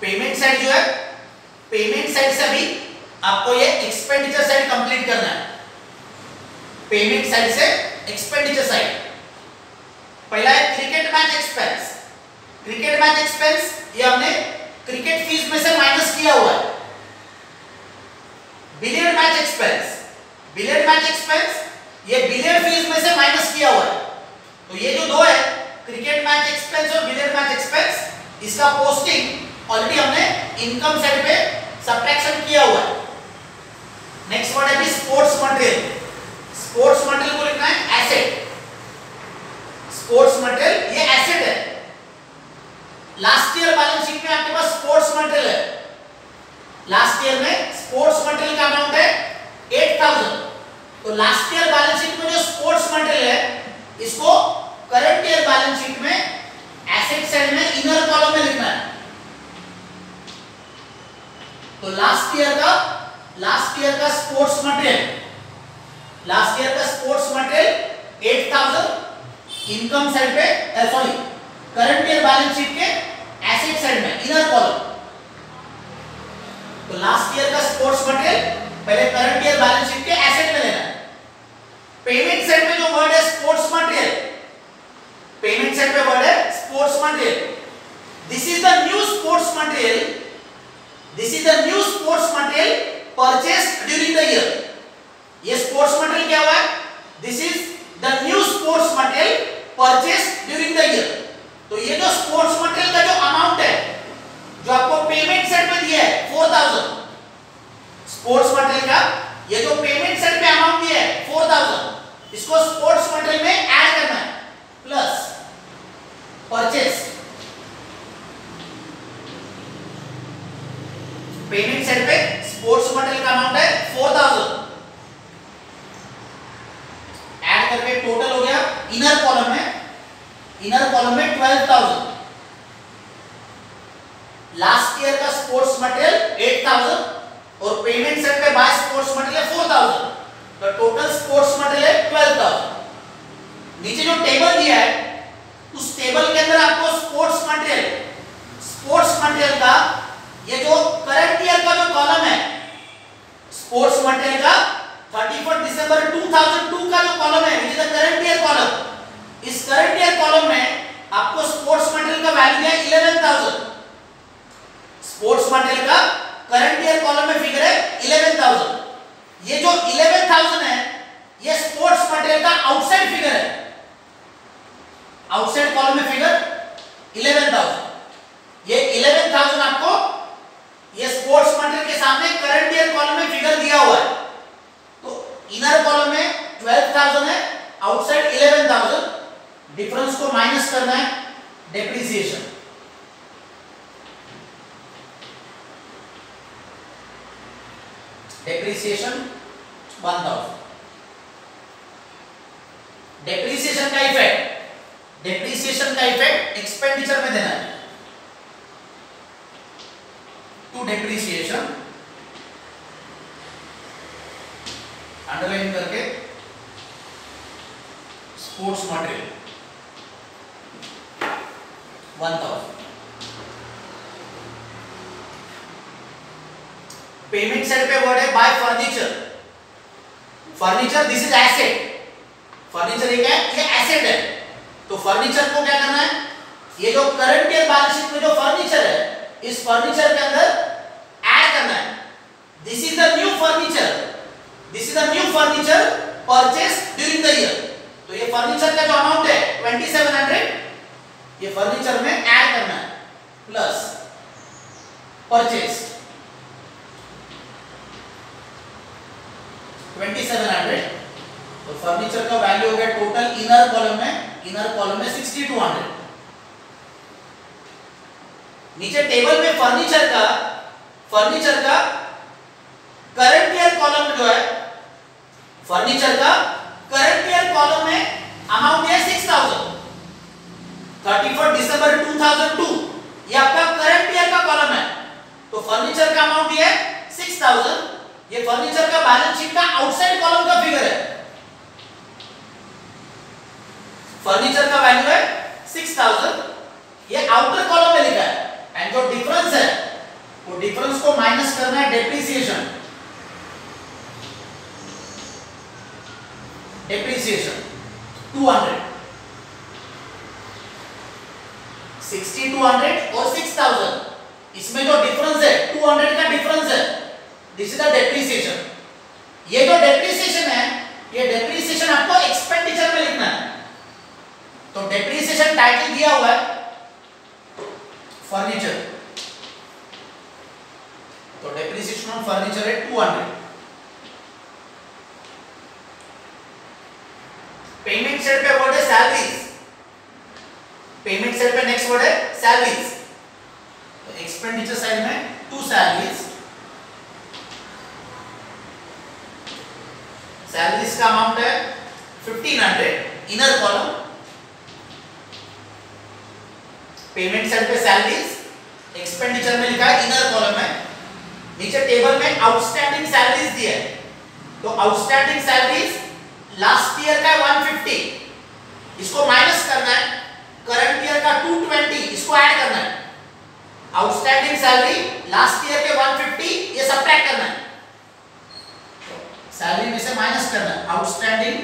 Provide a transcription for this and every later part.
Payment side जो है, payment side से अभी आपको ये एक्सपेंडिचर साइड कंप्लीट करना है। पेमेंट साइड से एक्सपेंडिचर साइड, पहला है cricket match expense. Cricket match expense ये हमने क्रिकेट फीस में से माइनस किया हुआ है। Billiard match expense, billiard match expense ये बिलियर्ड फीस में से माइनस किया हुआ है। तो ये जो दो है, क्रिकेट मैच एक्सपेंस और बिलियर्ड मैच एक्सपेंस, इसका पोस्टिंग ऑलरेडी हमने इनकम साइड पे सब्ट्रैक्शन किया हुआ है। नेक्स्ट वर्ड है स्पोर्ट्स मटेरियल। स्पोर्ट्स मटेरियल को लिखना है एसेट। स्पोर्ट्स मटेरियल ये एसेट है। लास्ट ईयर बैलेंस शीट में आपके पास स्पोर्ट्स मटेरियल है। लास्ट ईयर में स्पोर्ट्स मटेरियल का अमाउंट है 8000। तो लास्ट ईयर बैलेंस शीट में जो स्पोर्ट्स मटेरियल है, इसको करंट ईयर बैलेंस शीट में एसेट साइड में इनर कॉलम में लिखना है। तो लास्ट ईयर का स्पोर्ट्स मटेरियल, लास्ट ईयर का स्पोर्ट्स मटेरियल 8000 इनकम साइड पे, sorry current year balance sheet के एसेट साइड में इनर कॉलम। तो लास्ट ईयर का स्पोर्ट्स मटेरियल पहले करंट ईयर बैलेंस शीट के एसेट में लेना है। पेमेंट साइड में जो वर्ड है स्पोर्ट्स मटेरियल, पेमेंट साइड पे वर्ड है sports material. This is the new sports material, this is the new sports material purchased during the year. ये स्पोर्ट्स मटेरियल क्या हुआ है? This is the new sports material purchased during the year. तो ये जो sports material का जो amount है, जो आपको पेमेंट साइड पे दिया है 4000, स्पोर्ट्स मटेरियल का ये जो पेमेंट साइड पे अमाउंट दिया है 4000, इसको स्पोर्ट्स मटेरियल में ऐड करना है प्लस परचेस। पेमेंट साइड पे स्पोर्ट्स मटेरियल का अमाउंट है 4000, ऐड करके टोटल हो गया इनर कॉलम में, इनर कॉलम में 12000। लास्ट ईयर का स्पोर्ट्स मटेरियल 8000 और पेमेंट साइड पे बाय स्पोर्ट्स मटेरियल 4000, तो टोटल स्पोर्ट्स मटेरियल है 12000। नीचे जो टेबल दिया है, उस टेबल के अंदर आपको स्पोर्ट्स मटेरियल का ये जो करंट ईयर का जो कॉलम है, स्पोर्ट्स मटेरियल का 31 दिसंबर 2002 का जो कॉलम है, which is the current year column, इस करंट ईयर कॉलम में आपको स्पोर्ट्स मटेरियल का वैल्यू दिया है 11000। स्पोर्ट्स मटेरियल का करंट ईयर कॉलम में फिगर है 11000। ये जो 11000 है, ये स्पोर्ट्स मटेरियल का आउटसाइड फिगर है। आउटसाइड कॉलम में फिगर 11000। ये 11000 आपको ये स्पोर्ट्स मटेरियल के सामने करंट ईयर कॉलम में फिगर दिया हुआ है। तो इनर कॉलम में 12000 है, आउटसाइड 11000। डिफरेंस को माइनस करना है, डेप्रिसिएशन। डेप्रिसिएशन 1000। डेप्रिसिएशन का इफेक्ट, डेप्रिसिएशन का इफेक्ट एक्सपेंडिचर में देना है। टू डेप्रिसिएशन अंडरलाइन करके स्पोर्ट्स मटेरियल 1000। पेमेंट साइड पे वर्ड है bye furniture. Furniture this is asset. Furniture ये क्या है? ये एसेट है। तो फर्नीचर को क्या करना है? ये जो करंट ईयर बैलेंस शीट में जो फर्नीचर है, इस फर्नीचर के अंदर ऐड करना है। This is the new furniture, this is the new furniture purchased during the year. तो ये फर्नीचर का जो अमाउंट है 2700, ये फर्नीचर में ऐड करना है प्लस परचेस 2700। तो फर्नीचर का वैल्यू हो गया टोटल इनर कॉलम में 6200। नीचे टेबल में फर्नीचर का करंट ईयर कॉलम जो है, फर्नीचर का करंट ईयर कॉलम में अमाउंट है 6000। 31 दिसंबर 2002 ये आपका करंट ईयर का कॉलम है। तो फर्नीचर का अमाउंट ये है 6000। ये फर्नीचर का बैलेंस शीट का आउटसाइड कॉलम का फिगर है। फर्नीचर का वैल्यू है 6000, ये आउटर कॉलम में लिखा है। एंड जो डिफरेंस है इसमें जो डिफरेंस है 200 का डिफरेंस है, दिस इज द डेप्रिसिएशन। ये जो डेप्रिसिएशन है, ये डेप्रिसिएशन आपको एक्सपेंडिचर में लिखना है। तो डेप्रिसिएशन टाइटल दिया हुआ है फर्नीचर, तो डेप्रिसिएशन ऑन फर्नीचर है 200। पेमेंट साइड पे वर्ड है सैलरीज, पेमेंट साइड पे नेक्स्ट वर्ड है सैलरीज। तो एक्सपेंडिचर साइड में 2 सैलरीज, सैलरीज का अमाउंट है 1500 इनर कॉलम। पेमेंट साइड पे सैलरीज, एक्सपेंडिचर में लिखा है इनर कॉलम में। नीचे टेबल में आउटस्टैंडिंग सैलरीज दिया है, तो आउटस्टैंडिंग सैलरीज लास्ट ईयर का 150, इसको माइनस करना है। करंट ईयर का 220, इसको ऐड करना है। आउटस्टैंडिंग सैलरी लास्ट ईयर के 150, ये सब्ट्रैक्ट करना है, सैलरी में से माइनस करना है। Outstanding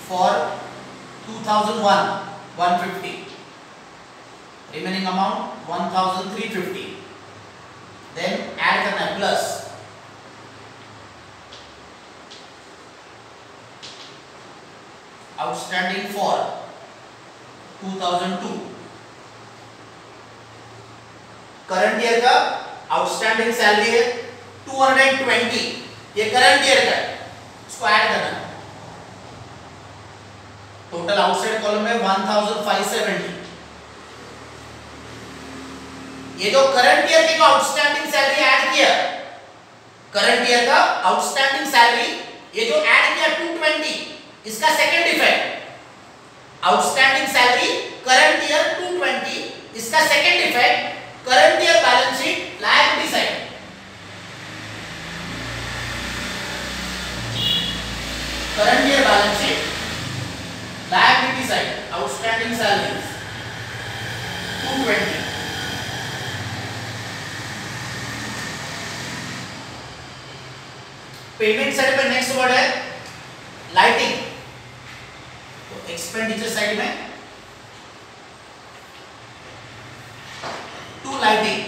for 2001 150, remaining amount 1350, then add करना है plus outstanding for 2002। Current year का आउटस्टैंडिंग सैलरी है 220, ये करंट ईयर का है, इसको ऐड करना है। टोटल आउटसाइड कॉलम में 1570। ये जो करंट ईयर की जो आउटस्टैंडिंग सैलरी ऐड किया, करंट ईयर का आउटस्टैंडिंग सैलरी ये जो ऐड किया 220, इसका second effect outstanding salary current year 220, इसका second effect current year balance sheet liability side. Current year balance sheet liability side outstanding salaries 220। Payment side पे next word है lighting, तो expenditure side में 2 lighting.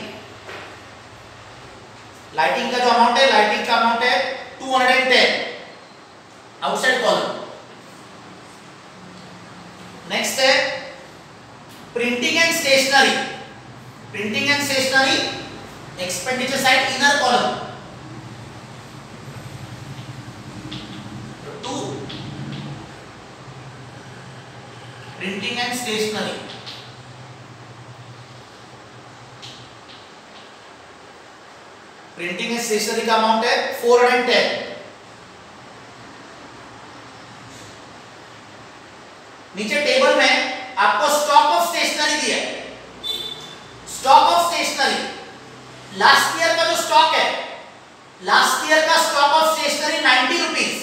Lighting का जो amount है, lighting का amount है 210 आउटसाइड कॉलम। नेक्स्ट है printing and stationery, printing and stationery expenditure side inner column 2 printing and stationery. Printing and stationery का अमाउंट है 410। नीचे टेबल में आपको स्टॉक ऑफ स्टेशनरी दिया है। Stock of stationery last year का जो स्टॉक है, लास्ट ईयर का स्टॉक ऑफ स्टेशनरी 90 रुपीज,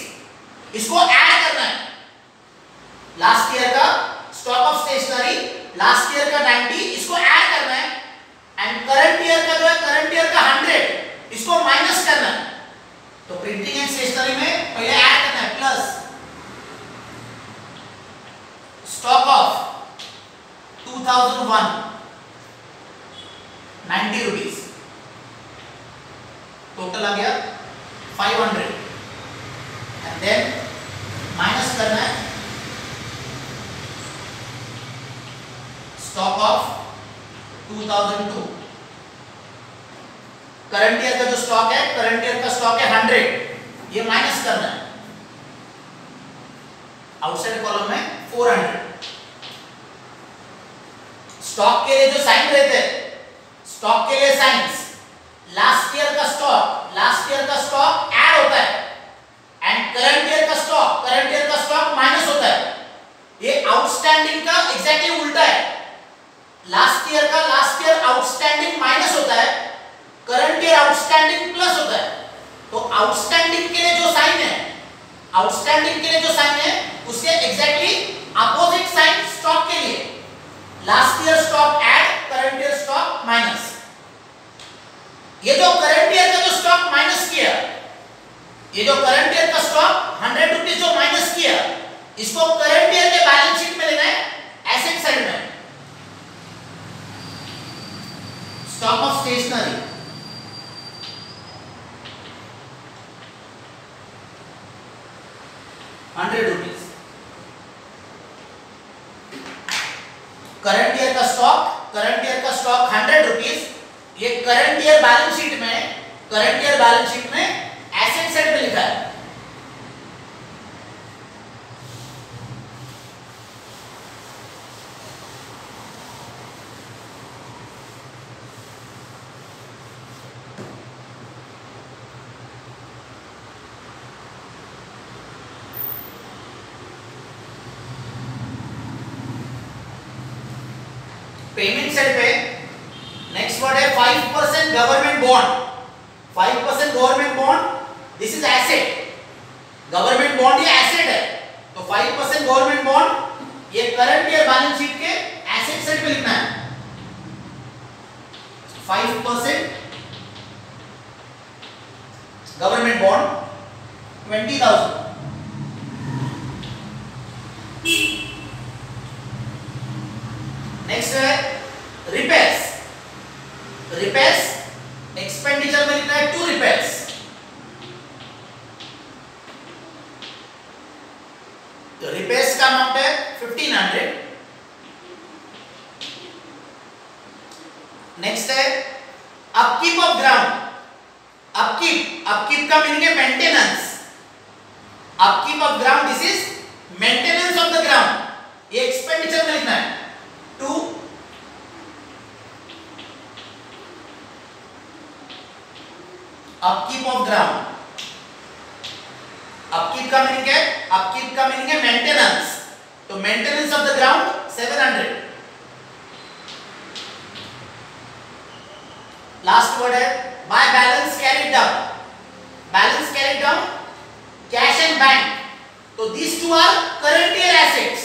इसको ऐड करना है। लास्ट ईयर का stock of stationery last year का 90, इसको ऐड करना है। एंड करंट ईयर का जो है, करंट ईयर का 100, इसको माइनस करना है। तो प्रिंटिंग एंड स्टेशनरी में पहले ऐड करना है plus stock of 2001 90 rupees, total आ गया 500। एंड देन माइनस करना है स्टॉक ऑफ 2002। करंट ईयर का जो स्टॉक है, करंट ईयर का स्टॉक है 100, ये माइनस करना है। आउटसाइड कॉलम में 400। स्टॉक के लिए जो साइन रहते हैं, स्टॉक के लिए साइंस, लास्ट ईयर का स्टॉक, लास्ट ईयर का स्टॉक ऐड होता है एंड करंट ईयर का स्टॉक, करंट ईयर का स्टॉक माइनस होता है। ये आउटस्टैंडिंग का एग्जैक्टली उल्टा है। लास्ट ईयर का, लास्ट ईयर आउटस्टैंडिंग माइनस होता है, करंट ईयर आउटस्टैंडिंग प्लस होता है। तो आउटस्टैंडिंग के लिए जो साइन है, आउटस्टैंडिंग के लिए जो साइन है, उसके एग्जैक्टली अपोजिट साइन स्टॉक के लिए। Last year stock add, current year stock minus. ये जो करंट ईयर का जो स्टॉक माइनस किया, ये जो करंट ईयर का स्टॉक 100 रुपीज जो माइनस किया, इसको करंट ईयर के बैलेंस शीट में लेना है एसेट साइड में। Stock of stationery, ₹100। Current year का स्टॉक ₹100। ये करंट ईयर बैलेंस शीट में एसेट साइड पे लिखा है। पेमेंट साइड पे नेक्स्ट वर्ड है 5% government bond. 5% government bond, this is asset. Government bond ये एसेट है, तो 5% गवर्नमेंट बॉन्ड ये करंट ईयर बैलेंस शीट के एसेट साइड पे लिखना है। 5% गवर्नमेंट बॉन्ड 20,000। नेक्स्ट है रिपेयर्स। एक्सपेंडिचर में लिखना है 2 रिपेयर्स। तो रिपेयर्स का अमाउंट है 1500। नेक्स्ट है अपकीप ऑफ ग्राउंड। अपकीप का मीनिंग है maintenance. Upkeep of ground, this is maintenance of the ground. ये एक्सपेंडिचर में लिखना है 2। अपकीप ऑफ ग्राउंड, अपकीप का मीनिंग है मेंटेनेंस, तो maintenance of the ground 700। Last word है by balance carried down cash and bank. तो these two are current year assets।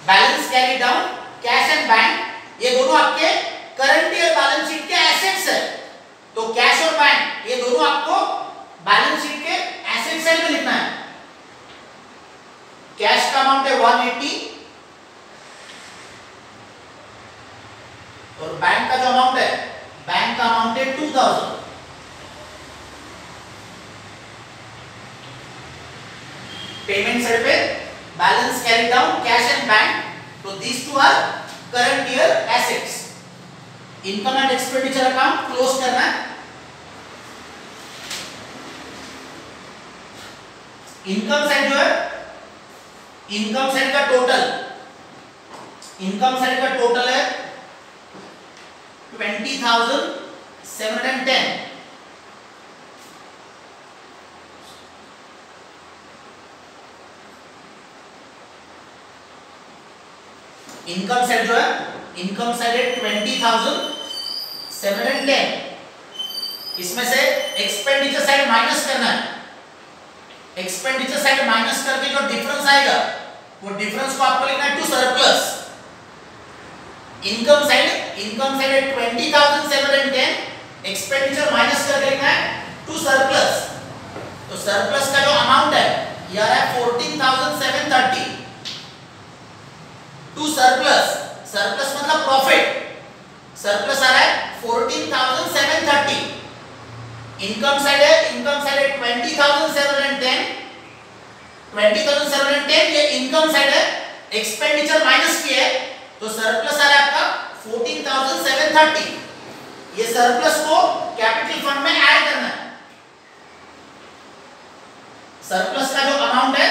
Balance carry down, cash and bank, ये दोनों आपके current year balance sheet के assets है। तो cash और bank ये दोनों आपको बैलेंस शीट के एसेट साइड में लिखना है। कैश का अमाउंट है 180 और बैंक का जो अमाउंट है 2000। पेमेंट साइड पे balance carry down, cash and bank, तो these two are current year assets। Income and expenditure account close करना है। इनकम साइड जो है, इनकम साइड का टोटल है 20,710। इनकम साइड जो है, इनकम साइड है 20,710। इसमें से एक्सपेंडिचर साइड माइनस करना है। एक्सपेंडिचर साइड माइनस करके जो डिफरेंस आएगा वो डिफरेंस को आपको लिखना है टू सरप्लस। इनकम साइड है 20,710, एक्सपेंडिचर माइनस करके लिखना है टू सरप्लस। तो सरप्लस का जो अमाउंट है ये आ रहा है 14,730 टू सरप्लस। सरप्लस मतलब प्रॉफिट, सरप्लस आ रहा है 14,730। इनकम साइड है 20,710, ये इनकम साइड है, एक्सपेंडिचर माइनस किया है तो सरप्लस आ रहा है आपका 14,730। ये सरप्लस को कैपिटल फंड में ऐड करना है। सरप्लस का जो अमाउंट है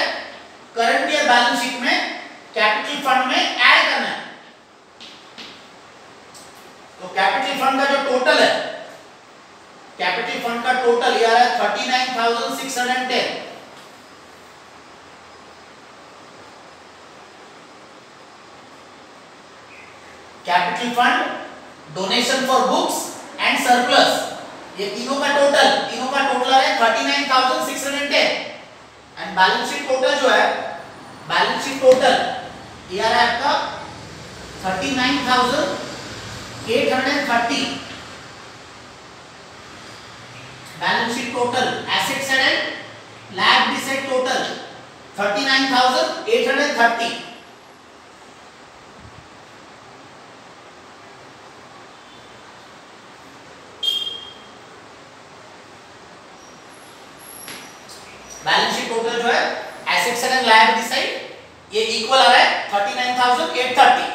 करंट ईयर बैलेंस शीट में कैपिटल फंड में ऐड करना है। तो कैपिटल फंड का जो टोटल है, कैपिटल फंड का टोटल ये आ रहा है 39,610। Capital fund, donation for books and surplus, ये तीनों का टोटल है 39,610। एंड बैलेंस शीट टोटल जो है, बैलेंस शीट टोटल ये आ रहा है आपका 39,830। Balance sheet total, asset side and liability side total 39,830। Balance sheet total जो है एसेट्स एंड लायबिलिटी साइड ये इक्वल आ रहा है 39,830